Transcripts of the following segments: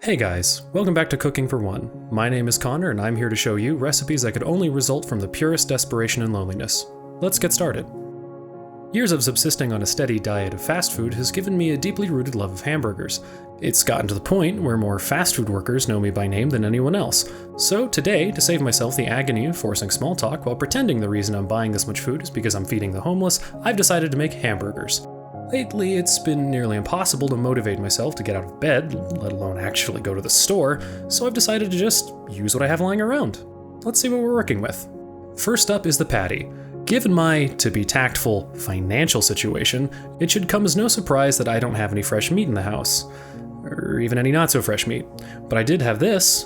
Hey guys, welcome back to Cooking for One. My name is Connor and I'm here to show you recipes that could only result from the purest desperation and loneliness. Let's get started. Years of subsisting on a steady diet of fast food has given me a deeply rooted love of hamburgers. It's gotten to the point where more fast food workers know me by name than anyone else. So today, to save myself the agony of forcing small talk while pretending the reason I'm buying this much food is because I'm feeding the homeless, I've decided to make hamburgers. Lately, it's been nearly impossible to motivate myself to get out of bed, let alone actually go to the store, so I've decided to just use what I have lying around. Let's see what we're working with. First up is the patty. Given my, to be tactful, financial situation, it should come as no surprise that I don't have any fresh meat in the house. Or even any not so fresh meat. But I did have this.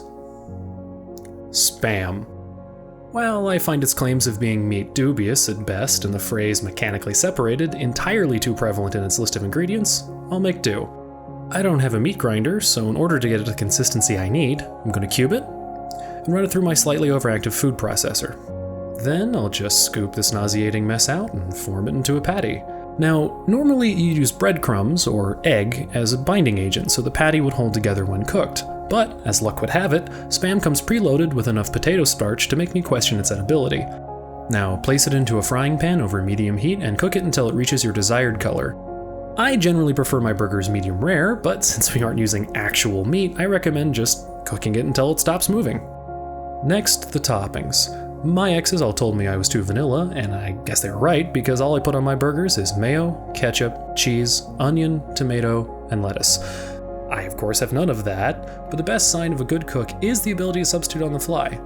Spam. While I find its claims of being meat dubious at best and the phrase mechanically separated entirely too prevalent in its list of ingredients, I'll make do. I don't have a meat grinder, so in order to get it the consistency I need, I'm going to cube it and run it through my slightly overactive food processor. Then I'll just scoop this nauseating mess out and form it into a patty. Now, normally you use breadcrumbs or egg as a binding agent so the patty would hold together when cooked. But, as luck would have it, Spam comes preloaded with enough potato starch to make me question its edibility. Now, place it into a frying pan over medium heat and cook it until it reaches your desired color. I generally prefer my burgers medium rare, but since we aren't using actual meat, I recommend just cooking it until it stops moving. Next, the toppings. My exes all told me I was too vanilla, and I guess they were right because all I put on my burgers is mayo, ketchup, cheese, onion, tomato, and lettuce. I of course have none of that, but the best sign of a good cook is the ability to substitute on the fly.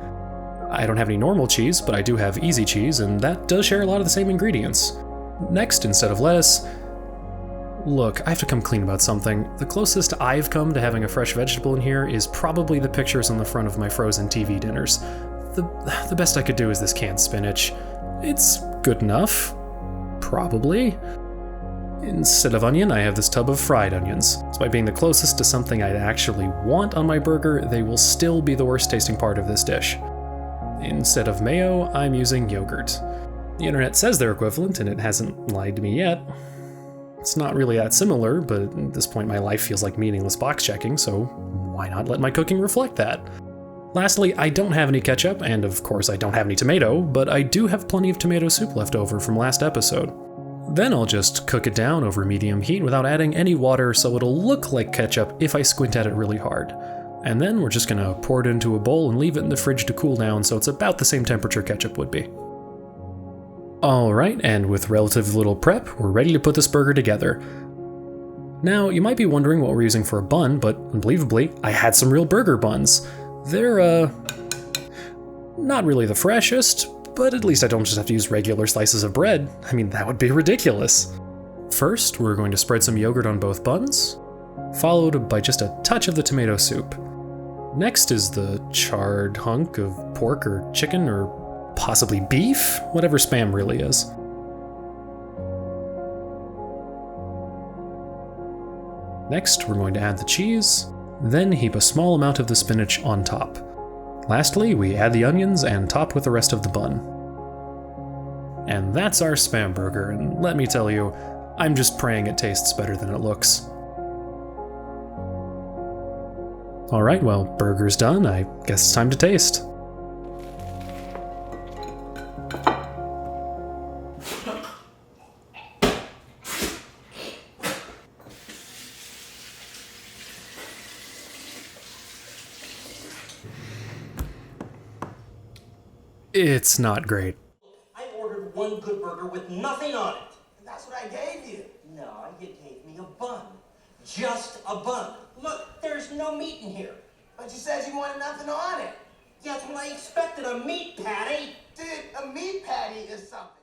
I don't have any normal cheese, but I do have easy cheese, and that does share a lot of the same ingredients. Next, instead of lettuce, look, I have to come clean about something. The closest I've come to having a fresh vegetable in here is probably the pictures on the front of my frozen TV dinners. The best I could do is this canned spinach. It's good enough. Probably. Instead of onion, I have this tub of fried onions. Despite being the closest to something I'd actually want on my burger, they will still be the worst tasting part of this dish. Instead of mayo, I'm using yogurt. The internet says they're equivalent, and it hasn't lied to me yet. It's not really that similar, but at this point my life feels like meaningless box checking, so why not let my cooking reflect that? Lastly, I don't have any ketchup, and of course I don't have any tomato, but I do have plenty of tomato soup left over from last episode. Then I'll just cook it down over medium heat without adding any water so it'll look like ketchup if I squint at it really hard. And then we're just gonna pour it into a bowl and leave it in the fridge to cool down so it's about the same temperature ketchup would be. Alright, and with relatively little prep, we're ready to put this burger together. Now, you might be wondering what we're using for a bun, but unbelievably, I had some real burger buns. They're, not really the freshest, but at least I don't just have to use regular slices of bread. I mean, that would be ridiculous. First, we're going to spread some yogurt on both buns, followed by just a touch of the tomato soup. Next is the charred hunk of pork or chicken or possibly beef, whatever Spam really is. Next, we're going to add the cheese, then heap a small amount of the spinach on top. Lastly, we add the onions and top with the rest of the bun. And that's our Spam burger, and let me tell you, I'm just praying it tastes better than it looks. Alright, well, burger's done. I guess it's time to taste. It's not great. I ordered one good burger with nothing on it. And that's what I gave you. No, you gave me a bun. Just a bun. Look, there's no meat in here. But you said you wanted nothing on it. Yeah, that's what I expected, a meat patty. Dude, a meat patty is something.